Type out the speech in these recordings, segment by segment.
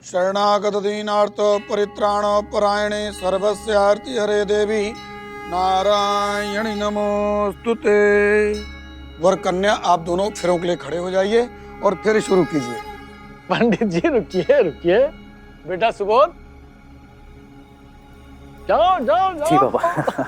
शरणागत दीनार्थ परित्राण परायणे सर्वस्यार्ति हरे देवी नारायणी नमोस्तुते। वर कन्या आप दोनों फेरों के लिए खड़े हो जाइए और फिर शुरू कीजिए। पंडित जी रुकिए रुकिए, बेटा सुबोध जाओ जाओ जाओ। जी बाबा।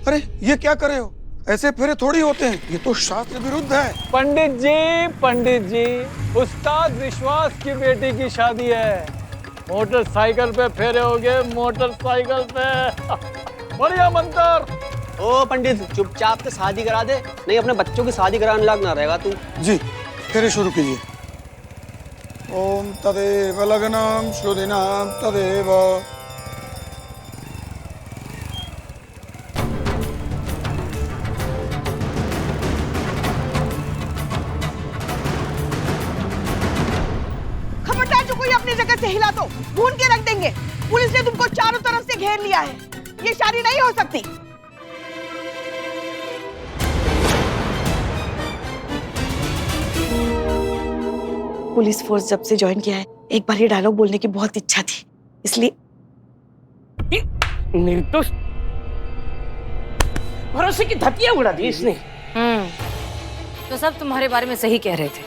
अरे ये क्या कर रहे हो? ऐसे फेरे थोड़ी होते हैं, ये तो शास्त्र विरुद्ध है। पंडित जी उस्ताद विश्वास की बेटी की शादी है, मोटरसाइकिल पे फेरे होगे, मोटरसाइकिल पे। बढ़िया मंत्र। ओ पंडित चुपचाप से शादी करा दे, नहीं अपने बच्चों की शादी कराने लायक ना रहेगा तू। जी फेरे शुरू कीजिए। ओम तदेव लग्नम शुदिनाम तदेव। अपनी जगह से हिला तो ढूंढ के रख देंगे। पुलिस ने तुमको चारों तरफ से घेर लिया है, ये शादी नहीं हो सकती। पुलिस फोर्स जब से ज्वाइन किया है, एक बार ये डायलॉग बोलने की बहुत इच्छा थी, इसलिए। निर्दोष भरोसे की धतिया उड़ा दी इसने। तो सब तुम्हारे बारे में सही कह रहे थे,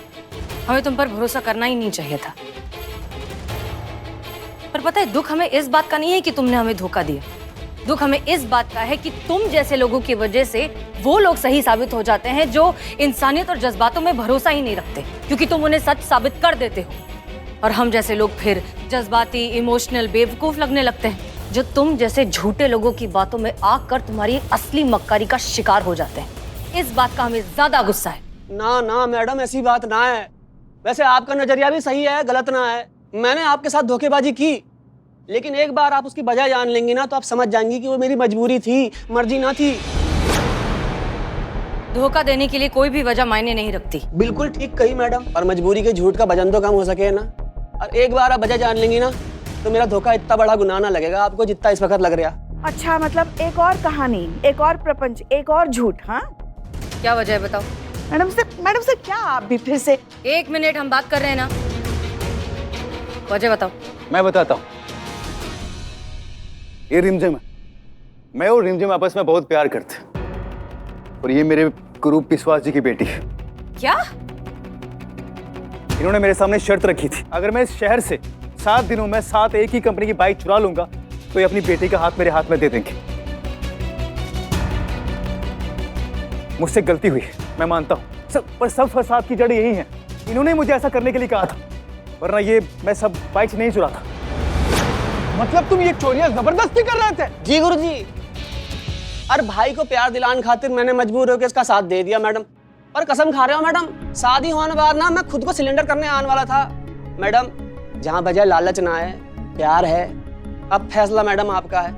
हमें तुम पर भरोसा करना ही नहीं चाहिए था। पर पता है, दुख हमें इस बात का नहीं है कि तुमने हमें धोखा दिया, दुख हमें इस बात का है कि तुम जैसे लोगों की वजह से वो लोग सही साबित हो जाते हैं जो इंसानियत और जज्बातों में भरोसा ही नहीं रखते, क्योंकि तुम उन्हें सच साबित कर देते हो। और हम जैसे लोग फिर जज्बाती, इमोशनल, बेवकूफ लगने लगते हैं, जो तुम जैसे झूठे लोगों की बातों में आकर तुम्हारी असली मक्कारी का शिकार हो जाते हैं। इस बात का हमें ज्यादा गुस्सा है। ना ना मैडम, ऐसी बात ना है। वैसे आपका नजरिया भी सही है, गलत ना है। मैंने आपके साथ धोखेबाजी की, लेकिन एक बार आप उसकी वजह जान लेंगी ना तो आप समझ जाएंगी कि वो मेरी मजबूरी थी, मर्जी ना थी। धोखा देने के लिए कोई भी वजह मायने नहीं रखती। बिल्कुल ठीक कही मैडम, और मजबूरी के झूठ का वजन तो कम हो सके ना। और एक बार आप वजह जान लेंगी ना तो मेरा धोखा इतना बड़ा गुनाह ना लगेगा आपको जितना इस वक्त लग रहा। अच्छा, मतलब एक और कहानी, एक और प्रपंच, एक और झूठ। हाँ, क्या वजह है बताओ? मैडम से क्या आप भी फिर से? एक मिनट, हम बात कर रहे हैं ना, वजह बताओ। मैं बताता हूँ। ये रिमझिम है, मैं और रिमझिम आपस में बहुत प्यार करते हैं, और ये मेरे गुरु विश्वास जी की बेटी है। क्या? इन्होंने मेरे सामने शर्त रखी थी, अगर मैं इस शहर से 7 दिनों में 7 एक ही कंपनी की बाइक चुरा लूंगा तो ये अपनी बेटी का हाथ मेरे हाथ में दे देंगे। मुझसे गलती हुई, मैं मानता हूँ, पर सब फसाद की जड़ यही है। इन्होंने मुझे ऐसा करने के लिए कहा था, वरना ये मैं सब बाइक नहीं चुराता। मतलब तुम ये चोरियां जबरदस्ती कर रहे थे? जी गुरुजी, अरे भाई को प्यार दिलाने खातिर मैंने मजबूर होकर इसका साथ दे दिया मैडम। और कसम खा रहे हो मैडम, शादी होने बाद ना मैं खुद को सिलेंडर करने आने वाला था। मैडम, जहाँ बजाय लालच ना है, प्यार है। अब फैसला मैडम आपका है।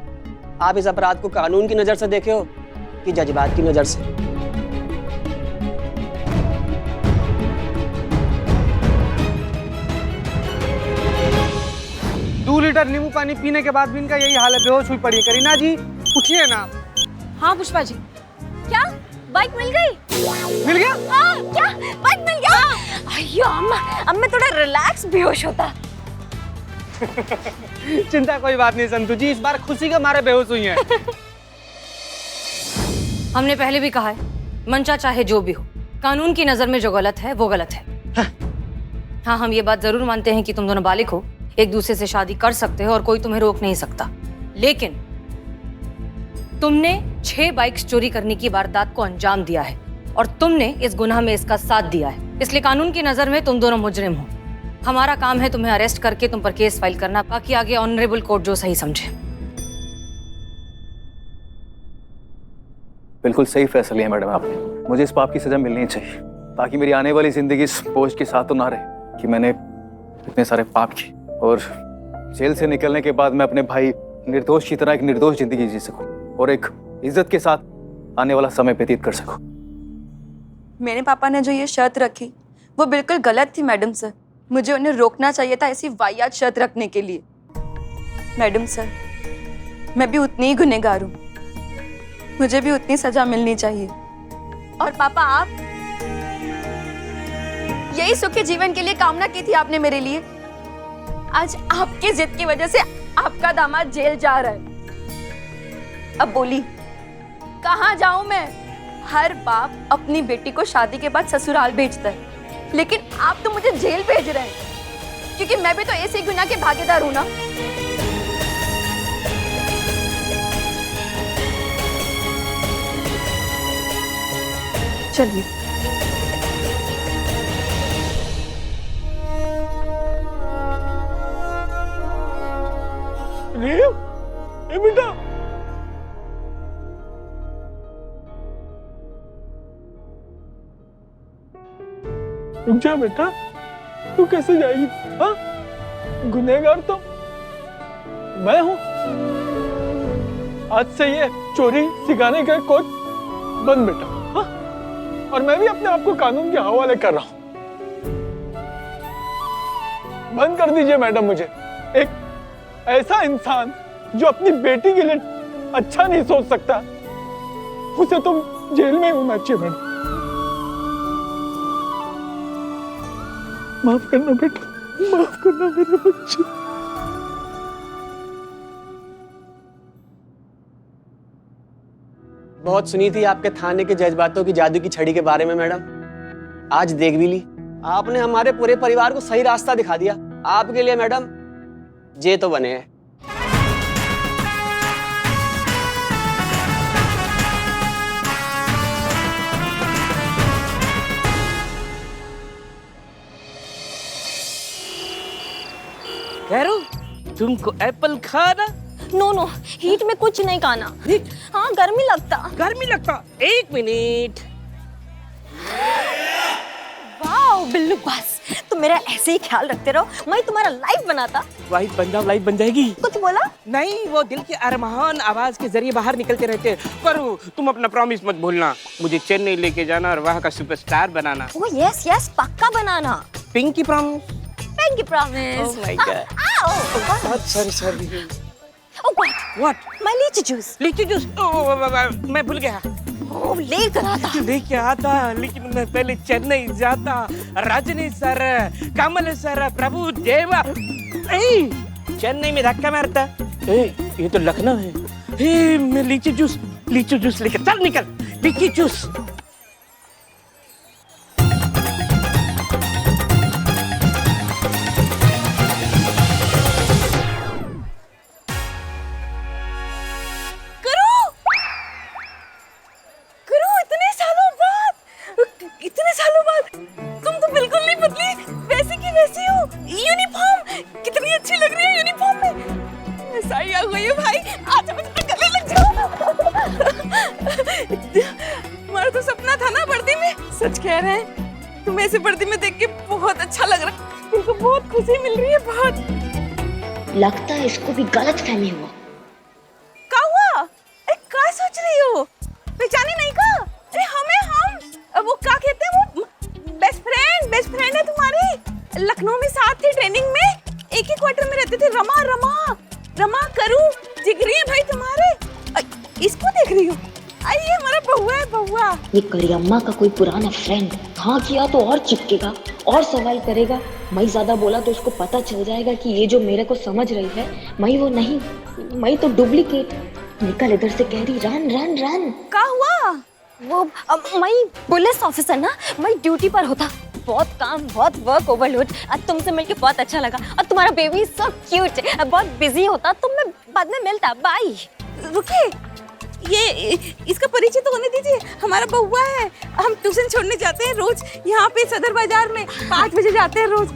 आप इस अपराध को कानून की नजर से देखे हो कि जज्बात की नजर से? 2 लीटर नींबू पानी पीने के बाद भी इनका यही हाल है, बेहोश हुई पड़ी है। करीना जी उठिए ना। हाँ पुष्पा जी, क्या बाइक मिल गई? मिल गया? हाँ, क्या बाइक मिल गया? अయ్యో अम्मा, अब मैं थोड़ा रिलैक्स बेहोश होता। चिंता कोई बात नहीं संतू जी, इस बार खुशी के मारे बेहोश हुई हैं। हमने पहले भी कहा है, मंशा चाहे जो भी हो, कानून की नजर में जो गलत है वो गलत है। हाँ, हम ये बात जरूर मानते हैं कि तुम दोनों बालिग हो, एक दूसरे से शादी कर सकते हो और कोई तुम्हें रोक नहीं सकता, लेकिन तुमने 6 बाइक्स चोरी करने की वारदात को अंजाम दिया है और तुमने इस गुनाह में इसका साथ दिया है, इसलिए कानून की नजर में तुम दोनों मुजरिम हो। हमारा काम है तुम्हें अरेस्ट करके तुम पर केस फाइल करना, बाकी आगे ऑनरेबल कोर्ट जो सही समझे। बिल्कुल सही फैसला लिया मैडम आपने, मुझे इस पाप की सजा मिलनी चाहिए, ताकि मेरी आने वाली जिंदगी इस बोझ के साथ तो ना रहे कि मैंने इतने सारे पाप किए, और जेल से निकलने के बाद मैं अपने भाई निर्दोष की तरह एक निर्दोष जिंदगी जी सकूं और एक इज्जत के साथ आने वाला समय व्यतीत कर सकूं। मेरे पापा ने जो ये शर्त रखी वो बिल्कुल गलत थी मैडम सर, मुझे उन्हें रोकना चाहिए था ऐसी वाहियात शर्त रखने के लिए। मैडम सर, मैं भी उतनी ही गुनहगार हूँ, मुझे भी उतनी सजा मिलनी चाहिए। और पापा, आप यही सुखी जीवन के लिए कामना की थी आपने मेरे लिए। आज आपकी जिद की वजह से आपका दामाद जेल जा रहा है। अब बोली कहाँ जाऊं मैं? हर बाप अपनी बेटी को शादी के बाद ससुराल भेजता है, लेकिन आप तो मुझे जेल भेज रहे हैं, क्योंकि मैं भी तो ऐसे ही गुनाह के भागीदार हूं ना। चलिए। ए बेटा, रुक जा बेटा, तू कैसे जाएगी? हाँ, गुनहगार तो मैं हूं। आज से ये चोरी सिखाने का कोच बंद बेटा। हाँ, और मैं भी अपने आप को कानून के हवाले कर रहा हूं। बंद कर दीजिए मैडम मुझे। एक ऐसा इंसान जो अपनी बेटी के लिए अच्छा नहीं सोच सकता, उसे तो जेल में होना चाहिए मैडम। माफ करना बेटा, माफ करना मेरे बच्चे। बहुत सुनी थी आपके थाने के जज्बातों की जादू की छड़ी के बारे में मैडम, आज देख भी ली। आपने हमारे पूरे परिवार को सही रास्ता दिखा दिया। आपके लिए मैडम जे तो बने हैं। करो तुमको एप्पल खाना? नो नो, हीट में कुछ नहीं खाना। हाँ, गर्मी लगता। गर्मी लगता? एक मिनट। वाओ बिल्लू, बस तुम मेरा ऐसे ही ख्याल रखते रहो, मैं तुम्हारा लाइफ बनाता। वाइफ बन जाओ, लाइफ बन जाएगी। कुछ बोला? नहीं, वो दिल के अरमान आवाज के जरिए बाहर निकलते रहते हैं। करो, तुम अपना प्रॉमिस मत भूलना, मुझे चेन्नई लेके जाना और वहाँ का सुपरस्टार बनाना। ओ यस यस, पक्का बनाना। Pinky promise. Pinky promise. Oh my God. Sorry. Oh God. What? My litchi juice. Litchi juice? मैं भूल गया। लेकर आता। लेके आता, लेकिन मैं पहले चेन्नई जाता। रजनी सर, कमल सर, प्रभु देवा। चेन्नई में धक्का मारता। ये तो लखनऊ है। मैं लीची जूस लेकर चल, निकल। लीची जूस। इतने सालों बाद तुम तो बिल्कुल नहीं बदली, वैसी की वैसी हो। यूनिफॉर्म कितनी अच्छी लग रही है यूनिफॉर्म में। ऐसा ही आ गई हो भाई, आज मैं तुम्हारे गले लग जाऊं। हमारा तो सपना था ना वर्दी में। सच कह रहे हैं, तुम ऐसे वर्दी में देख के बहुत अच्छा लग रहा है। तुमको बहुत खुशी मिल रही है, बहुत। लगता है इसको भी गलत फहमी हुआ। क्या हुआ? अरे क्या सोच रही हो? पहचाने नहीं का? अरे हमें हम वो क्या कहते हैं, वो बेस्ट फ्रेंड है तुम्हारी। लखनऊ में साथ थे ट्रेनिंग में, एक ही क्वार्टर में रहते थे। रमा करू जिगरी है भाई तुम्हारे। इसको देख रही हो? ये हमारा बहुआ। ये करियम्मा का कोई पुराना फ्रेंड, हाँ किया तो और चिपकेगा और सवाल करेगा। मैं ज्यादा बोला तो उसको पता चल जाएगा कि ये जो मेरे को समझ रही है, मैं वो नहीं, मैं तो डुप्लीकेट। निकल इधर से, कह रही रन। क्या हुआ? वो मैं पुलिस ऑफिसर ना, मैं ड्यूटी पर होता। बहुत काम, बहुत वर्क ओवरलोड। आज तुमसे मिलके बहुत अच्छा लगा। और तुम्हारा बेबी सो क्यूट है। बहुत बिजी होता तो मैं बाद में मिलता। बाय। रुकिए, ये इसका परिचय तो होने दीजिए। हमारा बहुआ है, हम ट्यूशन छोड़ने जाते हैं रोज यहाँ पे सदर बाजार में। 5 बजे जाते हैं रोज।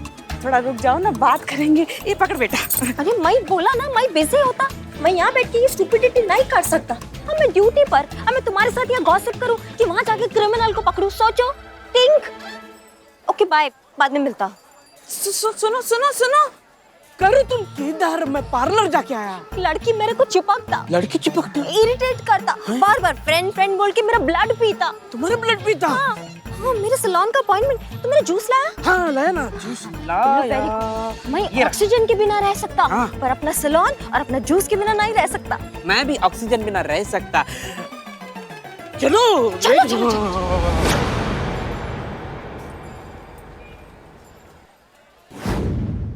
थोड़ा रुक जाओ ना, बात करेंगे। ये पकड़ बेटा। अरे मैं बोला ना, मैं बिजी होता, मैं यहाँ बैठ के ये स्टूपिडिटी नहीं कर सकता। मैं ड्यूटी पर, मैं तुम्हारे साथ यहाँ गॉसिप करूं कि वहाँ जाके क्रिमिनल को पकड़ूं? सोचो, थिंक। ओके बाय, बाद में मिलता। सुनो करो, तुम किधर? मैं पार्लर जाके आया। लड़की मेरे को चिपकता, इरिटेट करता, बार फ्रेंड बोल के मेरा ब्लड पीता। तुम्हारे ब्लड पीता? हाँ। हाँ, मेरे सैलून का अपॉइंटमेंट, तो मेरा जूस लाया? हाँ लाया ना, जूस लाया। मैं ऑक्सीजन के बिना रह सकता, पर अपना सैलून और अपना जूस के बिना नहीं रह सकता। मैं भी ऑक्सीजन बिना रह सकता। चलो चलो चलो,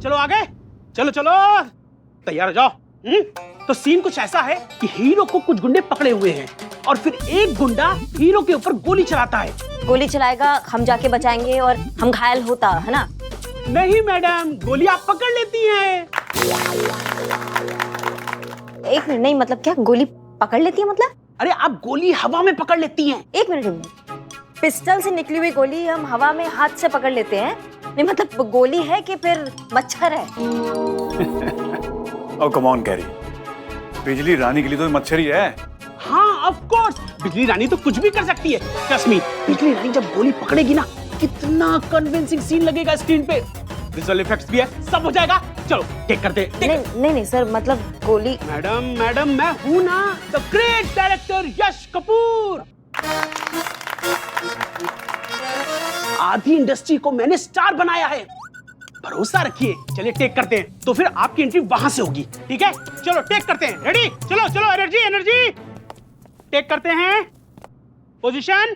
चलो आगे, चलो चलो, तैयार हो जाओ। तो सीन कुछ ऐसा है कि हीरो को कुछ गुंडे पकड़े हुए हैं और फिर एक गुंडा हीरो के ऊपर गोली चलाता है। गोली चलाएगा, हम जाके बचाएंगे और हम घायल होता है ना? नहीं मैडम, गोली आप पकड़ लेती हैं। एक मिनट, नहीं मतलब क्या गोली पकड़ लेती है मतलब? अरे आप गोली हवा में पकड़ लेती हैं। एक मिनट, पिस्टल से निकली हुई गोली हम हवा में हाथ से पकड़ लेते हैं? नहीं मतलब गोली है कि फिर मच्छर है? ओ कम ऑन कैरी, बिजली रानी के लिए तो मच्छर ही है। हाँ ऑफ कोर्स, बिजली रानी तो कुछ भी कर सकती है। ट्रस्ट मी, बिजली रानी जब गोली पकड़ेगी ना, कितना कन्विंसिंग सीन लगेगा स्क्रीन पे। विजुअल इफेक्ट्स भी है, सब हो जाएगा। चलो टेक करते हैं। नहीं सर, मतलब गोली। मैडम मैं हूं ना, द ग्रेट डायरेक्टर यश कपूर। आधी इंडस्ट्री को मैंने स्टार बनाया है, भरोसा रखिए। चलिए टेक करते हैं, तो फिर आपकी एंट्री वहां से होगी, ठीक है? चलो टेक करते हैं, रेडी? चलो चलो, एनर्जी एनर्जी, टेक करते हैं। Position,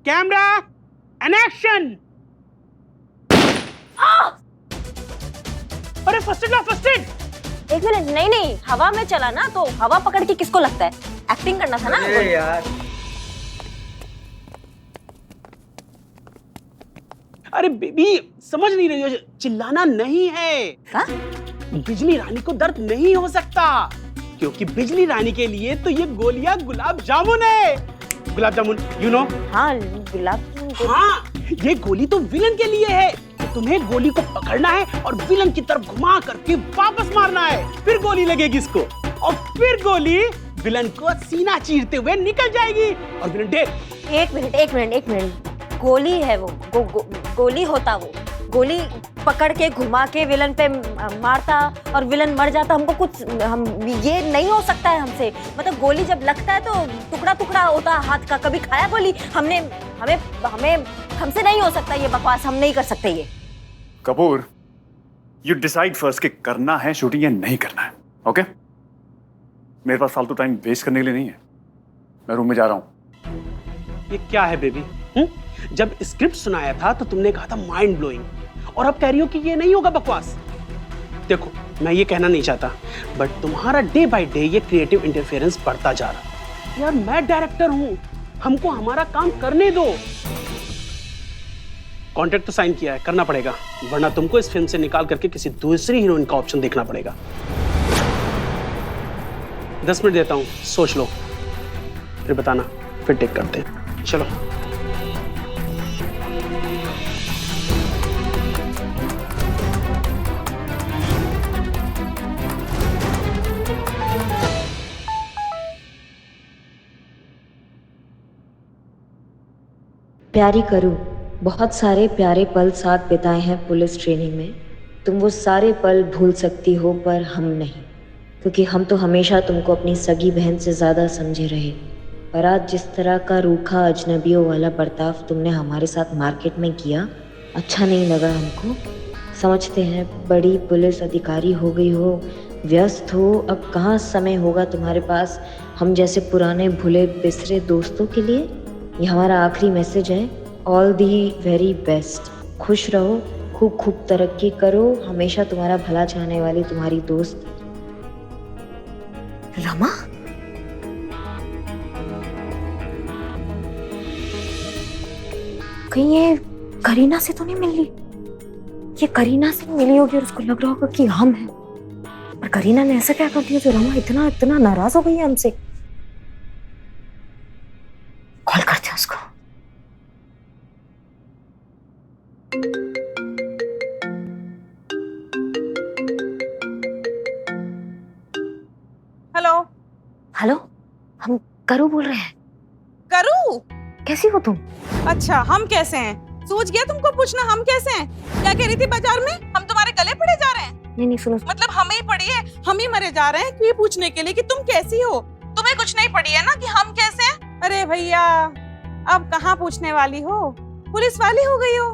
camera and action. अरे फर्स्ट एड, फर्स्ट एड। एक मिनट, नहीं हवा में चला ना, तो हवा पकड़ के किसको लगता है? एक्टिंग करना था ना। यार अरे बेबी समझ नहीं रही हो, चिल्लाना नहीं है। हा? बिजली रानी को दर्द नहीं हो सकता, क्योंकि बिजली रानी के लिए तो ये गोलियां गुलाब जामुन है। Gulab jamun you know? हाँ गुलाब। हाँ, ये गोली तो विलन के लिए है। तुम्हें गोली को पकड़ना है और विलन की तरफ घुमा करके वापस मारना है, फिर गोली लगेगी इसको और फिर गोली विलन को सीना चीरते हुए निकल जाएगी और विलन डेड। एक मिनट, गोली है वो, गोली होता वो, गोली पकड़ के घुमा के विलन पे मारता और विलन मर जाता। हमको कुछ, हम ये नहीं हो सकता है हमसे। मतलब गोली जब लगता है तो टुकड़ा टुकड़ा होता है हाथ का। कभी खाया गोली हमने? हमें हमसे नहीं हो सकता ये बकवास, हम नहीं कर सकते ये। कपूर, यू डिसाइड फर्स्ट कि करना है शूटिंग या नहीं करना है, ओके? मेरे पास फालतू टाइम वेस्ट करने के लिए नहीं है, मैं रूम में जा रहा हूं। ये क्या है बेबी? जब स्क्रिप्ट सुनाया था तो तुमने कहा था माइंड ब्लोइंग, और अब कह रही हो कि ये नहीं होगा बकवास। देखो मैं ये कहना नहीं चाहता, बट तुम्हारा डे बाय डे ये क्रिएटिव इंटरफेरेंस बढ़ता जा रहा है। यार मैं डायरेक्टर हूं, हमको हमारा काम करने दो। कॉन्ट्रैक्ट तो साइन किया है, करना पड़ेगा, वरना तुमको इस फिल्म से निकाल करके किसी दूसरी हीरोइन का ऑप्शन देखना पड़ेगा। 10 मिनट देता हूं, सोच लो, फिर बताना, फिर टेक करते हैं। चलो प्यारी करूँ, बहुत सारे प्यारे पल साथ बिताए हैं पुलिस ट्रेनिंग में। तुम वो सारे पल भूल सकती हो पर हम नहीं, क्योंकि हम तो हमेशा तुमको अपनी सगी बहन से ज़्यादा समझे रहे। पर आज जिस तरह का रूखा अजनबियों वाला बर्ताव तुमने हमारे साथ मार्केट में किया, अच्छा नहीं लगा हमको। समझते हैं बड़ी पुलिस अधिकारी हो गई हो, व्यस्त हो, अब कहाँ समय होगा तुम्हारे पास हम जैसे पुराने भूले बिसरे दोस्तों के लिए। ये हमारा आखिरी मैसेज है। ऑल दी वेरी बेस्ट, खुश रहो, खूब खूब तरक्की करो। हमेशा तुम्हारा भला चाहने वाली तुम्हारी दोस्त रमा। कहीं ये करीना से तो नहीं मिल रही? ये करीना से मिली होगी और उसको लग रहा होगा कि हम हैं, पर करीना ने ऐसा क्या कर दिया जो रमा इतना नाराज हो गई है हमसे? कॉल करते हैं उसको। हेलो, हम करू बोल रहे हैं। करू? कैसी हो तुम? अच्छा हम कैसे हैं? सूझ गया तुमको पूछना हम कैसे हैं? क्या कह रही थी बाजार में? हम तुम्हारे गले पड़े जा रहे हैं? नहीं सुनो, मतलब हमें ही पड़ी है, हम ही मरे जा रहे हैं कि ये पूछने के लिए कि तुम कैसी हो। तुम्हें कुछ नहीं पड़ी है ना कि हम कैसे हैं? अरे भैया अब कहाँ पूछने वाली हो, पुलिस वाली हो गई हो।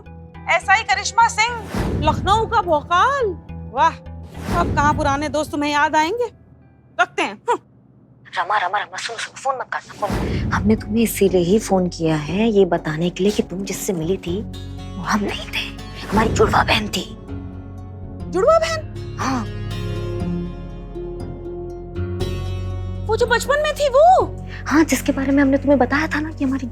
एसआई करिश्मा सिंह, लखनऊ का भोकाल। वाह, अब कहाँ पुराने दोस्त तुम्हें याद आएंगे। रखते हैं। रमा रमा रमा सुन सुन, फोन मत करना फोन। हमने तुम्हें इसीलिए ही फोन किया है, ये बताने के लिए कि तुम जिससे मिली थी वो हम नहीं थे, हमारी जुड़वा बहन थी। जुड़वा बहन? हाँ। वो जो बचपन में थी वो? हाँ, जिसके बारे में हमने तुम्हें बताया था ना कि हमारी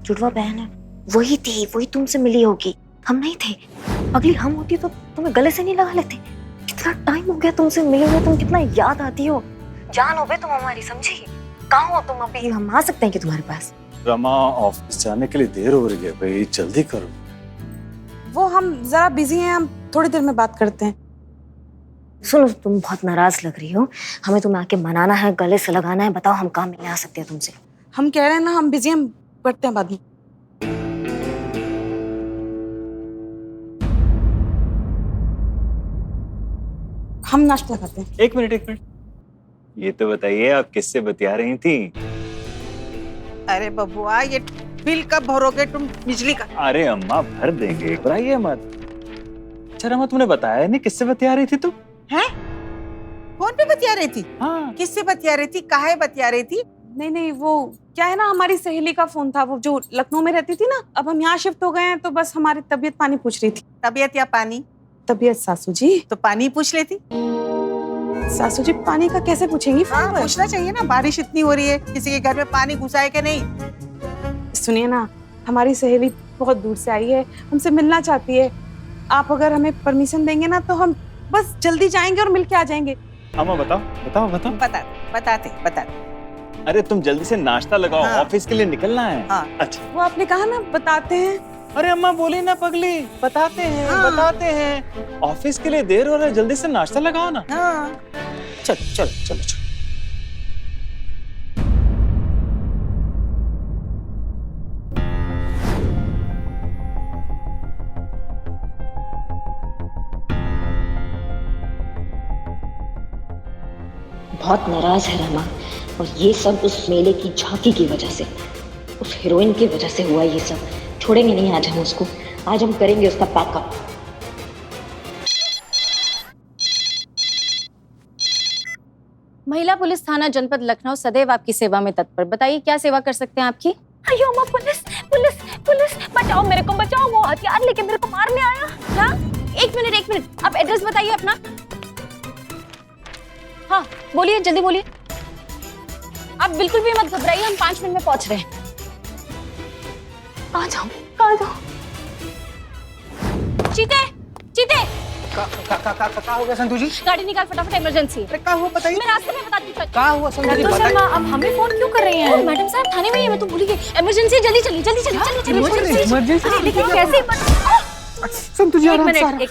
जुड़वा बहन है, वही थी, वही तुमसे मिली होगी। हम नहीं थे। अगली हम होती तो तुम्हें गले से नहीं लगा लेते। कितना टाइम हो गया तुमसे मिले हुए, तुम कितना याद आती हो। जान हो बे तुम हमारी, समझी? कहाँ हो तुम अभी? हम आ सकते हैं कि तुम्हारे पास? रमा, ऑफिस जाने के लिए देर हो रही है भाई, जल्दी करो। वो हम जरा बिजी हैं, हम थोड़ी देर में बात करते हैं। सुनो, तुम बहुत नाराज लग रही हो, हमें तुम्हें आके मनाना है, गले से लगाना है। बताओ हम कहाँ मिलने आ सकते हैं तुमसे? हम कह रहे हैं ना, हम बिजी हैं, हम बढ़ते हैं बाद में। हम नाश्ता करते हैं। एक मिनट, ये तो बताइए आप किससे बतिया रही थी? अरे बबुआ, ये बिल कब भरोगे तुम बिजली का? अरे अम्मा भर देंगे, घबराइए मत। अच्छा रमा, तुमने बताया नहीं किससे बतिया रही थी तुम? हैं? फोन पे बतिया रही थी? हाँ। किससे बतिया रही थी? काहे बतिया रही थी? नहीं, वो क्या है ना, हमारी सहेली का फोन था, वो जो लखनऊ में रहती थी ना। अब हम यहाँ शिफ्ट हो गए हैं, तो बस हमारी तबीयत पानी पूछ रही थी। तबीयत या पानी? तबीयत सासू जी। तो पानी पूछ लेती। सासू जी पानी का कैसे पूछेंगी? हाँ, पूछना चाहिए ना, बारिश इतनी हो रही है, किसी के घर में पानी घुसा है कि नहीं? सुनिए ना, हमारी सहेली बहुत दूर से आई है, हमसे मिलना चाहती है। आप अगर हमें परमिशन देंगे ना, तो हम बस जल्दी जाएंगे और मिलके आ जाएंगे। अम्मा बताओ। बताते। अरे तुम जल्दी से नाश्ता लगाओ, हाँ। ऑफिस के लिए निकलना है। हाँ। अच्छा। वो आपने कहा ना बताते हैं। अरे अम्मा बोली ना पगली, बताते हैं। ऑफिस के लिए देर हो रहा है, जल्दी से नाश्ता लगाओ ना। हाँ। चलो। बहुत नाराज है रमा, और ये सब उस मेले की झांकी की वजह से, उस हीरोइन की वजह से हुआ ये सब। छोड़ेंगे नहीं आज हम उसको, आज हम करेंगे उसका पैकअप। महिला पुलिस थाना जनपद लखनऊ सदैव आपकी सेवा में तत्पर। बताइए क्या सेवा कर सकते हैं आपकी? अयो अम्मा, पुलिस बचाओ, मेरे को बचाओ, वो हथियार लेके मेरे को मारने आया। क्या? एक मिनट, आप एड्रेस बताइए अपना। हाँ बोलिए, जल्दी बोलिए। आप बिल्कुल भी मत घबराइए, हम 5 मिनट में पहुंच रहे हैं। कहाँ जाऊँ? चीते क्या हो गया संतू जी? गाड़ी निकाल फटाफट, इमरजेंसी। क्या हुआ बताइए? मैं रास्ते में बताती हूँ। क्या हुआ संतू जी? तो शर्मा, अब हमें फोन क्यों कर रहे हैं? मैडम साहब थाने में ही है, मैं तो भूल गई। इमरजेंसी, जल्दी चलिए। इमरजेंसी लेकिन कैसे? संतू जी एक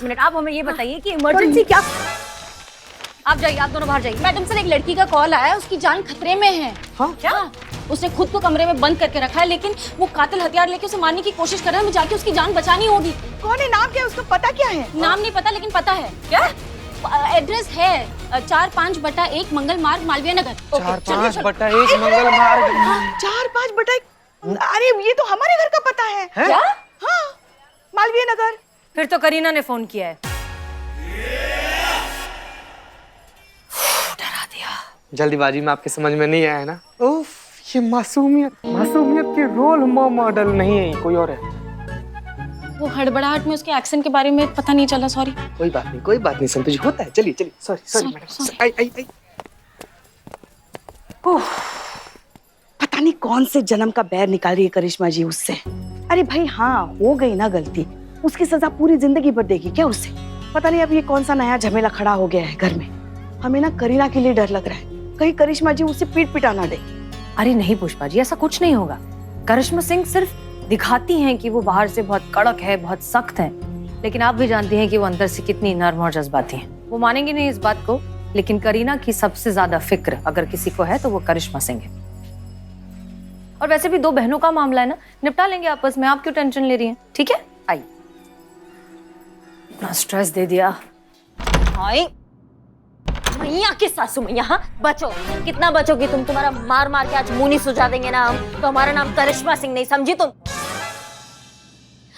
मिनट, आप हमें ये बताइए कि इमरजेंसी क्या? आप जाइए, आप दोनों बाहर जाइए। मैडम सर, एक लड़की का कॉल आया है, उसकी जान खतरे में है। हाँ? क्या? उसने खुद को कमरे में बंद करके रखा है, लेकिन वो कातिल हथियार लेके उसे मारने की कोशिश कर रहा है। हमें जाके उसकी जान बचानी होगी। कौन है? नाम क्या है उसका? पता क्या है? नाम नहीं पता, लेकिन पता है। क्या एड्रेस है? 4-5/1 मंगल मार्ग, मालवीय नगर। 4-5/1 मंगल मार्ग। 4-5/1। अरे ये तो हमारे घर का पता है। क्या? हाँ, मालवीय नगर। फिर तो करीना ने फोन किया है। डरा दिया। जल्दीबाजी में आपके समझ में नहीं आया ना? उफ, ये मासूमियत के रोल मॉडल नहीं है, कोई और है। वो हड़बड़ाहट में उसके एक्शन के बारे में पता नहीं चला, सॉरी। कोई बात नहीं संतोष जी, होता है। चलिए सॉरी मैडम। आई। पता नहीं कौन से जन्म का बैर निकाल रही है करिश्मा जी उससे। अरे भाई हाँ, हो गई ना गलती, उसकी सजा पूरी जिंदगी भर देगी क्या उससे? पता नहीं अब ये कौन सा नया झमेला खड़ा हो गया है घर में। हमें ना करीना के लिए डर लग रहा है, कहीं करिश्मा जी उसे पीट पिटा ना दे। अरे नहीं पुष्पा जी, ऐसा कुछ नहीं होगा। करिश्मा सिंह सिर्फ दिखाती हैं कि वो बाहर से बहुत कड़क है, बहुत सख्त है, लेकिन आप भी जानती हैं कि वो अंदर से कितनी नर्म और जज्बाती हैं। वो मानेंगे नहीं इस बात को, लेकिन करीना की सबसे ज्यादा फिक्र अगर किसी को है तो वो करिश्मा सिंह है। और वैसे भी 2 बहनों का मामला है ना, निपटा लेंगे आपस में। आप क्यों टेंशन ले रही हैं? ठीक है, आइए। इतना स्ट्रेस दे दिया। हाय मैया की सासू मैया, हाँ बचो। कितना बचोगी तुम? तुम्हारा मार मार के आज मुंह नहीं सुझा देंगे ना हम, तो हमारा नाम करिश्मा सिंह नहीं, समझी तुम?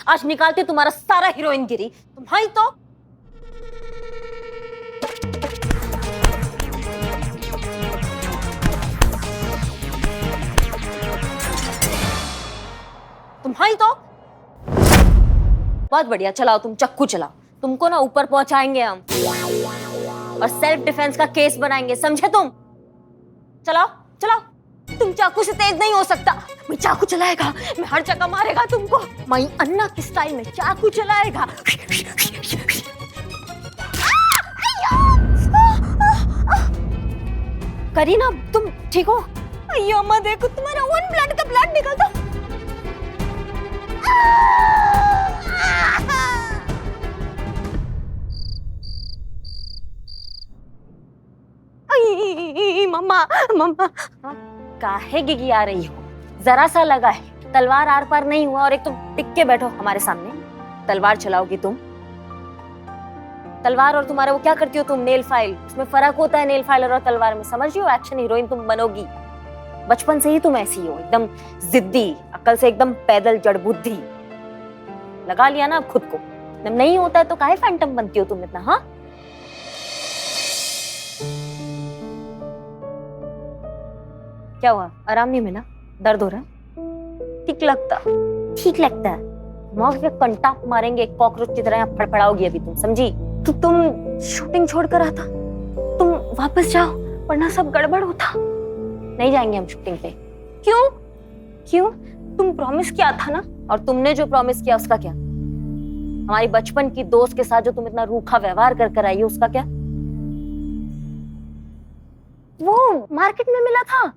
आज निकालते तुम्हारा सारा हीरोइन गिरी। तुम्हारी तो बहुत बढ़िया, चलाओ तुम चक्कू चलाओ, तुमको ना ऊपर पहुंचाएंगे हम और सेल्फ डिफेंस का केस बनाएंगे, समझे तुम? चलाओ चलाओ, तुम चाकू से तेज नहीं हो सकता। मैं चाकू चलाएगा, मैं हर जगह मारेगा तुमको। मैं अन्ना की स्टाइल में चाकू चलाएगा। करीना तुम ठीक हो? अయ్యో अम्मा देखो तुम्हारा वन ब्लड का ब्लड निकलता। मम्मा मम्मा काहे गिगिया रही हो? जरा सा लगा है, तलवार आर पार नहीं हुआ। और एक तुम टिक के बैठो हमारे सामने, तलवार चलाओगी तुम? तलवार और तुम्हारा वो क्या करती हो तुम? नेल फाइल, उसमें फर्क होता है नेल फाइल और तलवार में, समझ रही हो? एक्शन हीरोइन तुम बनोगी, बचपन से ही तुम ऐसी हो, एकदम जिद्दी, अक्ल से एकदम पैदल, जड़ बुद्धि। लगा लिया ना अब खुद को? जब नहीं होता है तो काहे फैंटम बनती हो तुम इतना? हाँ क्या हुआ? आराम नहीं मिला? दर्द हो रहा है? ठीक लगता, ठीक लगता है। मौत के कंटा मारेंगे कॉकरोच की तरह, फड़फड़ाओगी अभी तुम, समझी? तो तुम शूटिंग छोड़कर आता, तुम वापस जाओ वरना सब गड़बड़ होता। नहीं जाएंगे हम शूटिंग पे। क्यों? क्यों? तुम प्रॉमिस किया था ना, और तुमने जो प्रॉमिस किया उसका क्या? हमारी बचपन की दोस्त के साथ जो तुम इतना रूखा व्यवहार कर कर आई हो उसका क्या? वो मार्केट में मिला था,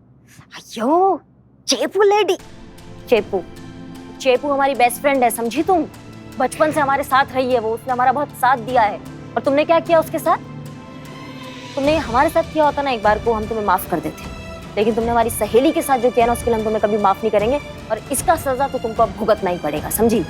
अयो चेपू लेडी। चेपू, चेपू हमारी बेस्ट फ्रेंड है, समझी तुम? बचपन से हमारे साथ रही है वो, उसने हमारा बहुत साथ दिया है। और तुमने क्या किया उसके साथ? तुमने हमारे साथ किया होता ना एक बार को, हम तुम्हें माफ कर देते, लेकिन तुमने हमारी सहेली के साथ जो किया ना उसके लिए हम तुम्हें कभी माफ नहीं करेंगे, और इसका सजा तो तुमको अब भुगतना ही पड़ेगा, समझी?